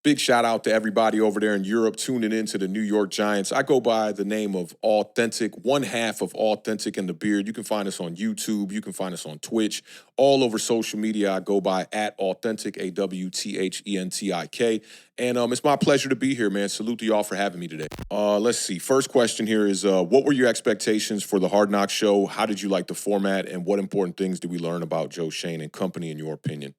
Big shout out to everybody over there in Europe tuning in to the New York Giants. I go by the name of Authentic, one half of Authentic and the Beard. You can find us on YouTube. You can find us on Twitch. All over social media, I go by at Authentic, AWTHENTIK. And it's my pleasure to be here, man. Salute to y'all for having me today. Let's see. First question here is, what were your expectations for the Hard Knocks show? How did you like the format? And what important things did we learn about Joe Schoen and company, in your opinion?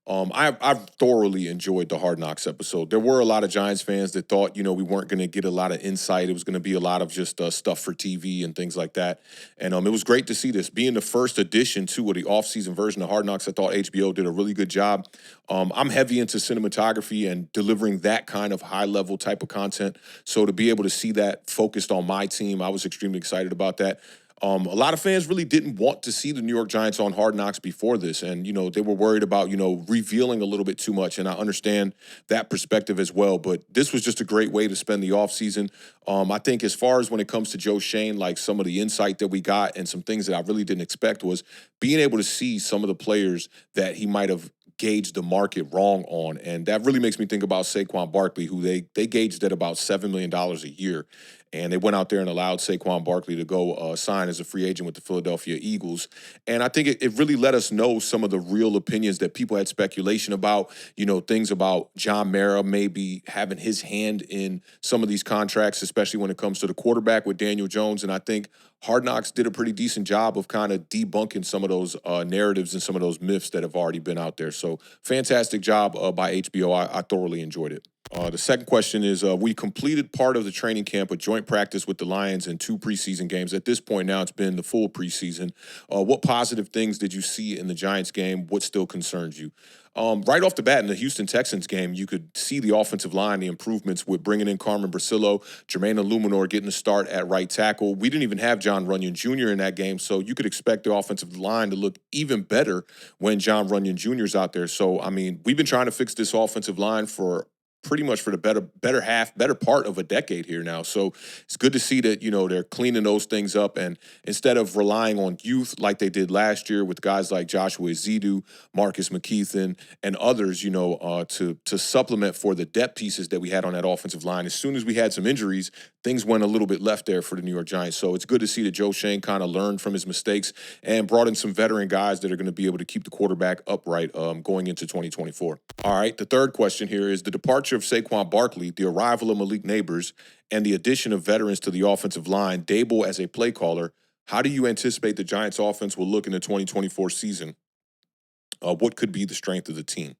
I've thoroughly enjoyed the Hard Knocks episode. There were a lot of Giants fans that thought, we weren't going to get a lot of insight. It was going to be a lot of just stuff for TV and things like that. And it was great to see this. Being the first edition, too, of the off-season version of Hard Knocks, I thought HBO did a really good job. I'm heavy into cinematography and delivering that kind of high-level type of content. So to be able to see that focused on my team, I was extremely excited about that. A lot of fans really didn't want to see the New York Giants on Hard Knocks before this. And, they were worried about, revealing a little bit too much. And I understand that perspective as well. But this was just a great way to spend the offseason. I think as far as when it comes to Joe Schoen, like some of the insight that we got and some things that I really didn't expect was being able to see some of the players that he might have gauged the market wrong on. And that really makes me think about Saquon Barkley, who they gauged at about $7 million a year. And they went out there and allowed Saquon Barkley to go sign as a free agent with the Philadelphia Eagles. And I think it really let us know some of the real opinions that people had speculation about, things about John Mara maybe having his hand in some of these contracts, especially when it comes to the quarterback with Daniel Jones. And I think Hard Knocks did a pretty decent job of kind of debunking some of those narratives and some of those myths that have already been out there. So fantastic job by HBO. I thoroughly enjoyed it. The second question is, we completed part of the training camp, a joint practice with the Lions and 2 preseason games. At this point now, it's been the full preseason. What positive things did you see in the Giants game? What still concerns you? Right off the bat in the Houston Texans game, you could see the offensive line, the improvements with bringing in Carmen Brasillo, Jermaine Illuminor getting the start at right tackle. We didn't even have John Runyon Jr. in that game, so you could expect the offensive line to look even better when John Runyon Jr. is out there. So, we've been trying to fix this offensive line for pretty much for the better part of a decade here now. So it's good to see that, they're cleaning those things up. And instead of relying on youth like they did last year with guys like Joshua Ezedu, Marcus McKeithen, and others, to supplement for the depth pieces that we had on that offensive line. As soon as we had some injuries, things went a little bit left there for the New York Giants. So it's good to see that Joe Schoen kind of learned from his mistakes and brought in some veteran guys that are going to be able to keep the quarterback upright going into 2024. All right, the third question here is the departure of Saquon Barkley, the arrival of Malik Neighbors, and the addition of veterans to the offensive line, Dable as a play caller. How do you anticipate the Giants offense will look in the 2024 season? What could be the strength of the team?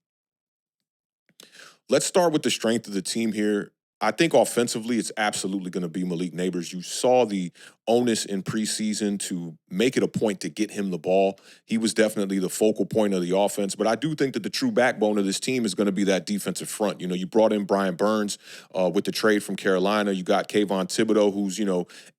Let's start with the strength of the team here. I think offensively, it's absolutely going to be Malik Neighbors. You saw the onus in preseason to make it a point to get him the ball. He was definitely the focal point of the offense, but I do think that the true backbone of this team is going to be that defensive front. You brought in Brian Burns with the trade from Carolina. You got Kayvon Thibodeau, who's,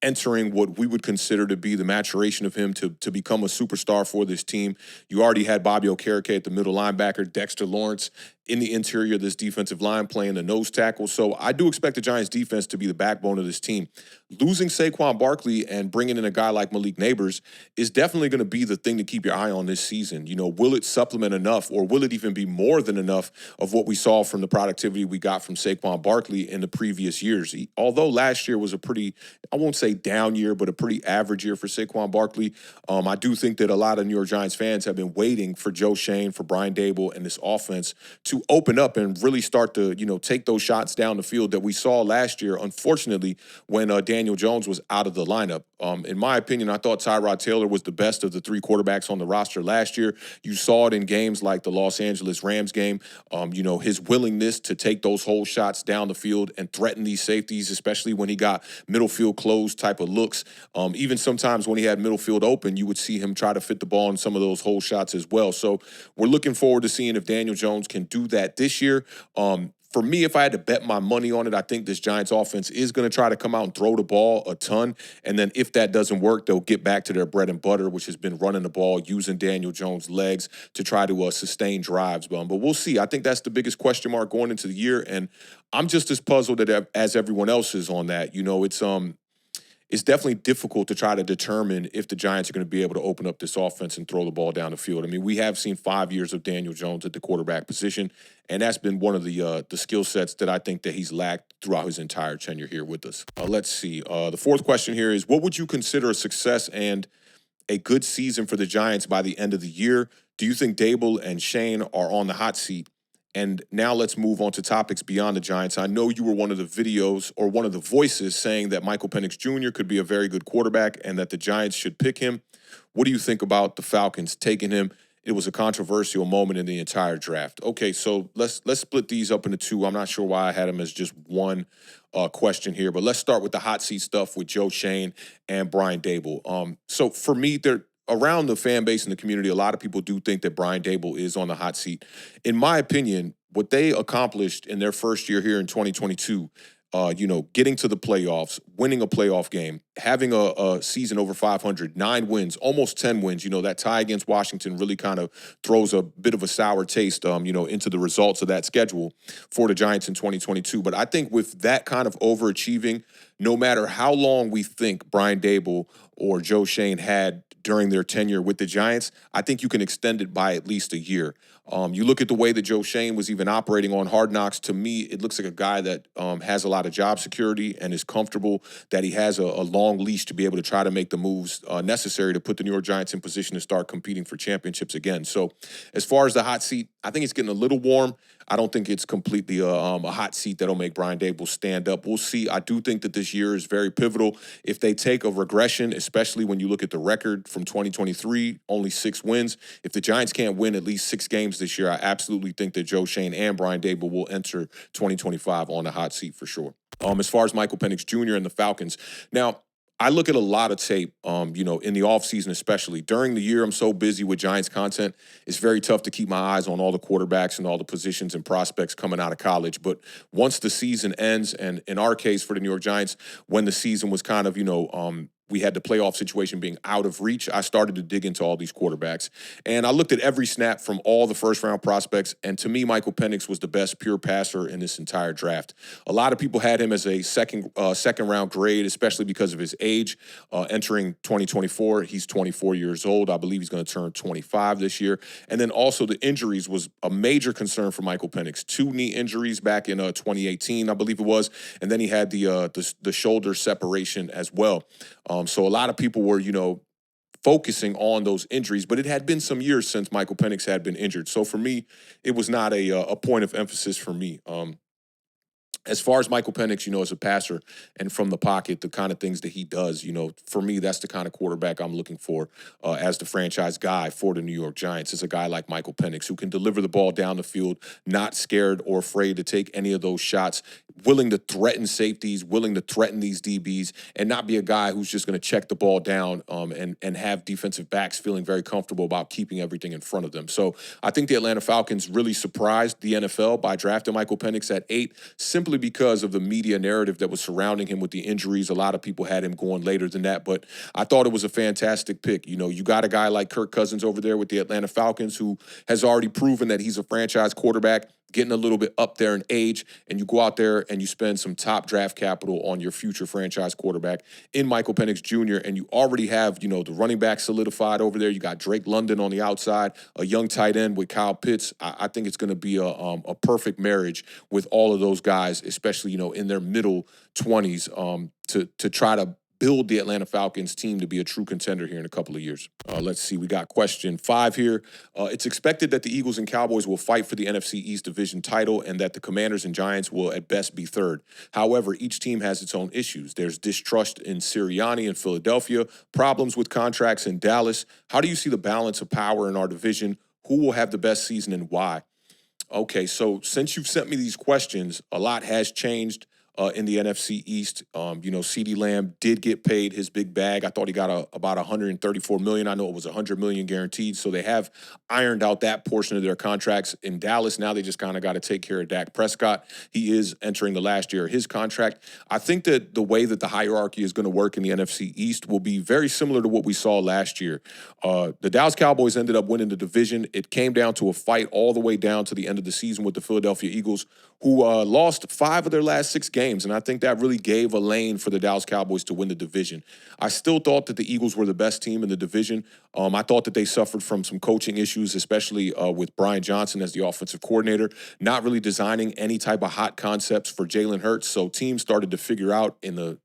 entering what we would consider to be the maturation of him to become a superstar for this team. You already had Bobby Okereke at the middle linebacker, Dexter Lawrence in the interior of this defensive line playing the nose tackle. So I do expect the Giants defense to be the backbone of this team. Losing Saquon Barkley and bringing in a guy like Malik Neighbors is definitely going to be the thing to keep your eye on this season. Will it supplement enough, or will it even be more than enough of what we saw from the productivity we got from Saquon Barkley in the previous years? Although last year was a pretty, I won't say down year, but a pretty average year for Saquon Barkley, I do think that a lot of New York Giants fans have been waiting for Joe Schoen, for Brian Dable, and this offense to open up and really start to, take those shots down the field that we saw last year, unfortunately, when Daniel Jones was out of the lineup. In my opinion, I thought Tyrod Taylor was the best of the 3 quarterbacks on the roster last year. You saw it in games like the Los Angeles Rams game, his willingness to take those whole shots down the field and threaten these safeties, especially when he got middle field closed type of looks. Even sometimes when he had middle field open, you would see him try to fit the ball in some of those whole shots as well. So we're looking forward to seeing if Daniel Jones can do that this year. For me, if I had to bet my money on it, I think this Giants offense is going to try to come out and throw the ball a ton. And then if that doesn't work, they'll get back to their bread and butter, which has been running the ball, using Daniel Jones' legs to try to sustain drives. But we'll see. I think that's the biggest question mark going into the year. And I'm just as puzzled as everyone else is on that. it's definitely difficult to try to determine if the Giants are going to be able to open up this offense and throw the ball down the field. I mean, we have seen 5 years of Daniel Jones at the quarterback position, and that's been one of the skill sets that I think that he's lacked throughout his entire tenure here with us. Let's see. The fourth question here is, what would you consider a success and a good season for the Giants by the end of the year? Do you think Dable and Shane are on the hot seat? And now let's move on to topics beyond the Giants. I know you were one of the videos or one of the voices saying that Michael Penix Jr. could be a very good quarterback and that the Giants should pick him. What do you think about the Falcons taking him? It was a controversial moment in the entire draft. Okay, so let's split these up into two. I'm not sure why I had them as just one question here, but let's start with the hot seat stuff with Joe Schoen and Brian Dable. So for me, they're around the fan base and the community, a lot of people do think that Brian Dable is on the hot seat. In my opinion, what they accomplished in their first year here in 2022, getting to the playoffs, winning a playoff game, having a season over 500, 9 wins, almost 10 wins. That tie against Washington really kind of throws a bit of a sour taste, into the results of that schedule for the Giants in 2022. But I think with that kind of overachieving, no matter how long we think Brian Dable or Joe Schoen had during their tenure with the Giants, I think you can extend it by at least a year. You look at the way that Joe Schoen was even operating on Hard Knocks. To me, it looks like a guy that has a lot of job security and is comfortable, that he has a long leash to be able to try to make the moves necessary to put the New York Giants in position to start competing for championships again. So as far as the hot seat, I think it's getting a little warm. I don't think it's completely a hot seat that'll make Brian Dable stand up. We'll see. I do think that this year is very pivotal. If they take a regression, especially when you look at the record from 2023, only 6 wins. If the Giants can't win at least 6 games this year, I absolutely think that Joe Schoen and Brian Dable will enter 2025 on the hot seat for sure. As far as Michael Penix Jr. and the Falcons, now, I look at a lot of tape, in the offseason especially. During the year, I'm so busy with Giants content, it's very tough to keep my eyes on all the quarterbacks and all the positions and prospects coming out of college. But once the season ends, and in our case for the New York Giants, when the season was kind of, we had the playoff situation being out of reach, I started to dig into all these quarterbacks. And I looked at every snap from all the first-round prospects, and to me, Michael Penix was the best pure passer in this entire draft. A lot of people had him as a second-round grade, especially because of his age. Entering 2024, he's 24 years old. I believe he's going to turn 25 this year. And then also the injuries was a major concern for Michael Penix. 2 knee injuries back in 2018, I believe it was, and then he had the shoulder separation as well. So a lot of people were, focusing on those injuries, but it had been some years since Michael Penix had been injured. So for me, it was not a point of emphasis for me. As far as Michael Penix, as a passer and from the pocket, the kind of things that he does, for me, that's the kind of quarterback I'm looking for as the franchise guy for the New York Giants. Is a guy like Michael Penix who can deliver the ball down the field, not scared or afraid to take any of those shots, willing to threaten safeties, willing to threaten these DBs, and not be a guy who's just going to check the ball down and have defensive backs feeling very comfortable about keeping everything in front of them. So I think the Atlanta Falcons really surprised the NFL by drafting Michael Penix at 8, simply because of the media narrative that was surrounding him with the injuries. A lot of people had him going later than that, but I thought it was a fantastic pick. You got a guy like Kirk Cousins over there with the Atlanta Falcons who has already proven that he's a franchise quarterback, getting a little bit up there in age, and you go out there and you spend some top draft capital on your future franchise quarterback in Michael Penix Jr., and you already have, the running back solidified over there. You got Drake London on the outside, a young tight end with Kyle Pitts. I think it's going to be a perfect marriage with all of those guys, especially, in their middle 20s, to try to build the Atlanta Falcons team to be a true contender here in a couple of years. Let's see. We got question 5 here. It's expected that the Eagles and Cowboys will fight for the NFC East division title and that the Commanders and Giants will at best be third. However, each team has its own issues. There's distrust in Sirianni in Philadelphia, problems with contracts in Dallas. How do you see the balance of power in our division? Who will have the best season and why? Okay, so since you've sent me these questions, a lot has changed in the NFC East. CeeDee Lamb did get paid his big bag. I thought he got about $134 million. I know it was $100 million guaranteed. So they have ironed out that portion of their contracts in Dallas. Now they just kind of got to take care of Dak Prescott. He is entering the last year of his contract. I think that the way that the hierarchy is going to work in the NFC East will be very similar to what we saw last year. The Dallas Cowboys ended up winning the division. It came down to a fight all the way down to the end of the season with the Philadelphia Eagles, who lost 5 of their last 6 games games, and I think that really gave a lane for the Dallas Cowboys to win the division. I still thought that the Eagles were the best team in the division. I thought that they suffered from some coaching issues, especially with Brian Johnson as the offensive coordinator, not really designing any type of hot concepts for Jalen Hurts. So teams started to figure out in the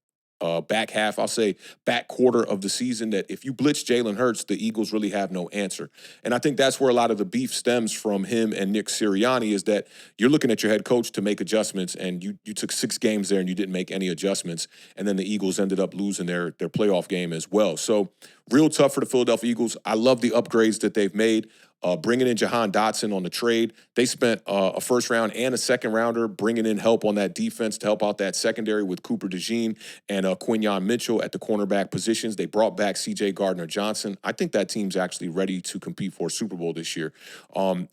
back half, I'll say back quarter of the season, that if you blitz Jalen Hurts, the Eagles really have no answer. And I think that's where a lot of the beef stems from him and Nick Sirianni, is that you're looking at your head coach to make adjustments, and you took 6 games there and you didn't make any adjustments. And then the Eagles ended up losing their playoff game as well. So real tough for the Philadelphia Eagles. I love the upgrades that they've made. Bringing in Jahan Dotson on the trade. They spent a first round and a second rounder bringing in help on that defense to help out that secondary with Cooper DeJean and Quinyon Mitchell at the cornerback positions. They brought back C.J. Gardner-Johnson. I think that team's actually ready to compete for a Super Bowl this year.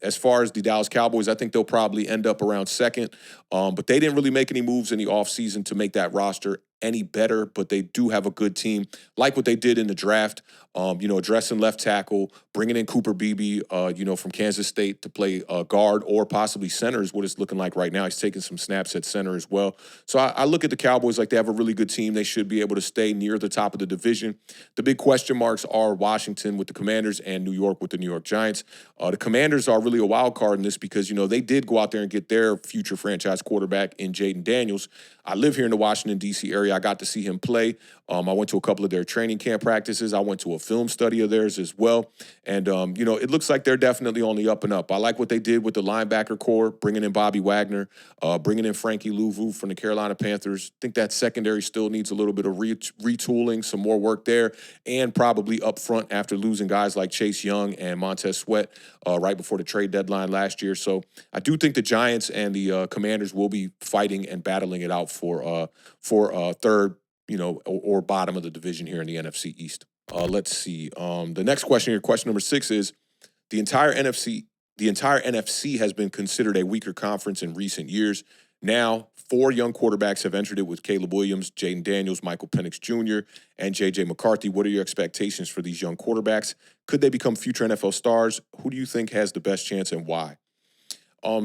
As far as the Dallas Cowboys, I think they'll probably end up around second, but they didn't really make any moves in the offseason to make that roster any better, but they do have a good team, like what they did in the draft, addressing left tackle, bringing in Cooper Beebe, from Kansas State to play guard or possibly center is what it's looking like right now. He's taking some snaps at center as well. So I look at the Cowboys like they have a really good team. They should be able to stay near the top of the division. The big question marks are Washington with the Commanders and New York with the New York Giants. The Commanders are really a wild card in this because, they did go out there and get their future franchise quarterback in Jaden Daniels. I live here in the Washington, D.C. area. I got to see him play. I went to a couple of their training camp practices. I went to a film study of theirs as well. And, it looks like they're definitely on the up and up. I like what they did with the linebacker core, bringing in Bobby Wagner, bringing in Frankie Louvu from the Carolina Panthers. I think that secondary still needs a little bit of retooling, some more work there, and probably up front after losing guys like Chase Young and Montez Sweat right before the trade deadline last year. So I do think the Giants and the Commanders will be fighting and battling it out for third, or bottom of the division here in the NFC East. Let's see. The next question here, question number 6 is, the entire NFC has been considered a weaker conference in recent years. Now, 4 young quarterbacks have entered it with Caleb Williams, Jaden Daniels, Michael Penix Jr., and J.J. McCarthy. What are your expectations for these young quarterbacks? Could they become future NFL stars? Who do you think has the best chance and why?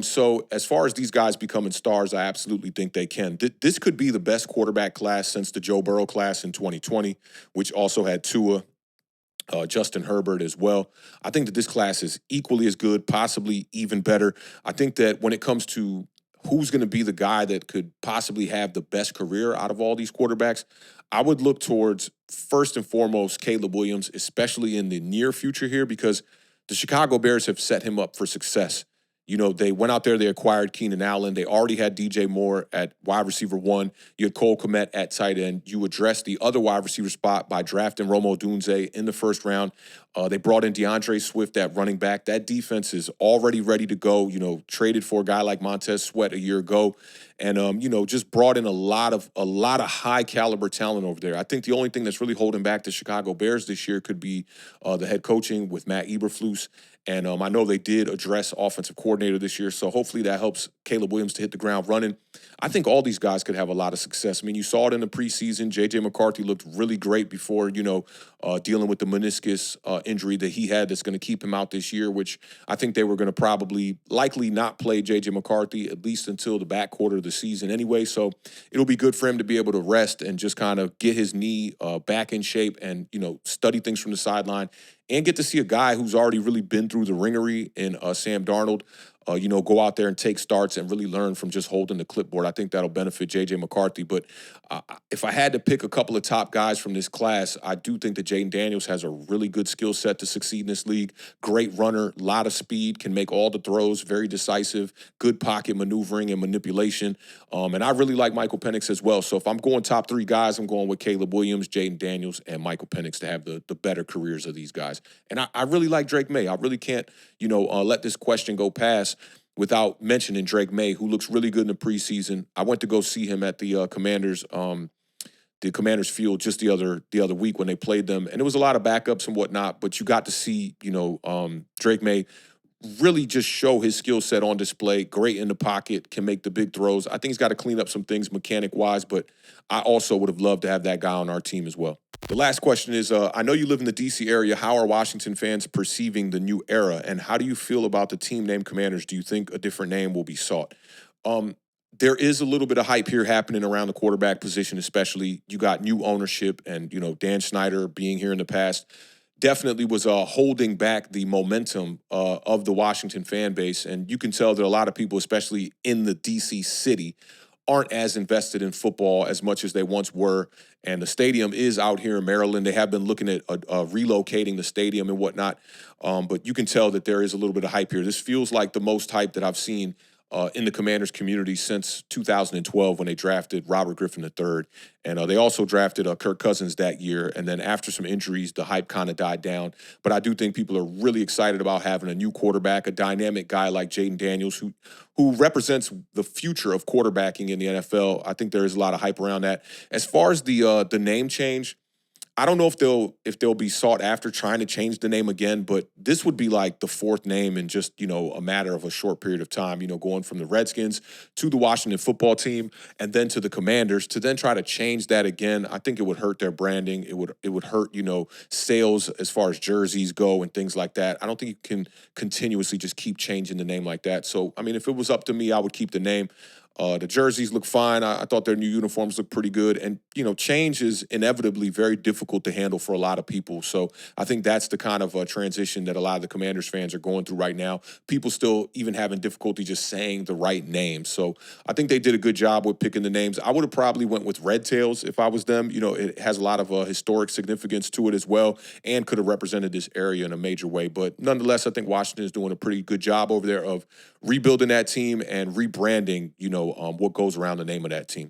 So as far as these guys becoming stars, I absolutely think they can. This could be the best quarterback class since the Joe Burrow class in 2020, which also had Tua, Justin Herbert as well. I think that this class is equally as good, possibly even better. I think that when it comes to who's going to be the guy that could possibly have the best career out of all these quarterbacks, I would look towards, first and foremost, Caleb Williams, especially in the near future here, because the Chicago Bears have set him up for success. They went out there, they acquired Keenan Allen. They already had DJ Moore at wide receiver 1. You had Cole Kmet at tight end. You addressed the other wide receiver spot by drafting Rome Odunze in the first round. They brought in DeAndre Swift at running back. That defense is already ready to go. Traded for a guy like Montez Sweat a year ago, and just brought in a lot of high caliber talent over there. I think the only thing that's really holding back the Chicago Bears this year could be the head coaching with Matt Eberflus. And I know they did address offensive coordinator this year, so hopefully that helps Caleb Williams to hit the ground running. I think all these guys could have a lot of success. I mean, you saw it in the preseason. J.J. McCarthy looked really great before, dealing with the meniscus injury that he had that's going to keep him out this year, which I think they were going to likely not play J.J. McCarthy at least until the back quarter of the season anyway. So it'll be good for him to be able to rest and just kind of get his knee back in shape and, study things from the sideline and get to see a guy who's already really been through the ringery in Sam Darnold, go out there and take starts and really learn from just holding the clipboard. I think that'll benefit J.J. McCarthy. But if I had to pick a couple of top guys from this class, I do think that Jaden Daniels has a really good skill set to succeed in this league. Great runner, a lot of speed, can make all the throws, very decisive, good pocket maneuvering and manipulation. And I really like Michael Penix as well. So if I'm going top 3 guys, I'm going with Caleb Williams, Jaden Daniels, and Michael Penix to have the better careers of these guys. And I really like Drake May. I really can't, let this question go past without mentioning Drake May, who looks really good in the preseason. I went to go see him at the Commanders field just the other week when they played them, and it was a lot of backups and whatnot. But you got to see, Drake May really just show his skill set on display. Great in the pocket, can make the big throws. I think he's got to clean up some things mechanic-wise, but I also would have loved to have that guy on our team as well. The last question is, I know you live in the D.C. area. How are Washington fans perceiving the new era, and how do you feel about the team name Commanders? Do you think a different name will be sought? there is a little bit of hype here happening around the quarterback position, especially. You got new ownership, and, Dan Snyder being here in the past definitely was holding back the momentum of the Washington fan base. And you can tell that a lot of people, especially in the D.C. city, aren't as invested in football as much as they once were. And the stadium is out here in Maryland. They have been looking at relocating the stadium and whatnot. But you can tell that there is a little bit of hype here. This feels like the most hype that I've seen in the Commanders community since 2012 when they drafted Robert Griffin III. And they also drafted Kirk Cousins that year. And then after some injuries, the hype kind of died down. But I do think people are really excited about having a new quarterback, a dynamic guy like Jaden Daniels, who represents the future of quarterbacking in the NFL. I think there is a lot of hype around that. As far as the name change, I don't know if they'll be sought after trying to change the name again, but this would be like the fourth name in just, a matter of a short period of time, going from the Redskins to the Washington football team and then to the Commanders to then try to change that again. I think it would hurt their branding. It would hurt, sales as far as jerseys go and things like that. I don't think you can continuously just keep changing the name like that. So, I mean, if it was up to me, I would keep the name. The jerseys look fine. I thought their new uniforms look pretty good. And, change is inevitably very difficult to handle for a lot of people. So I think that's the kind of transition that a lot of the Commanders fans are going through right now. People still even having difficulty just saying the right names. So I think they did a good job with picking the names. I would have probably went with Red Tails if I was them. It has a lot of historic significance to it as well and could have represented this area in a major way. But nonetheless, I think Washington is doing a pretty good job over there of rebuilding that team and rebranding, what goes around the name of that team.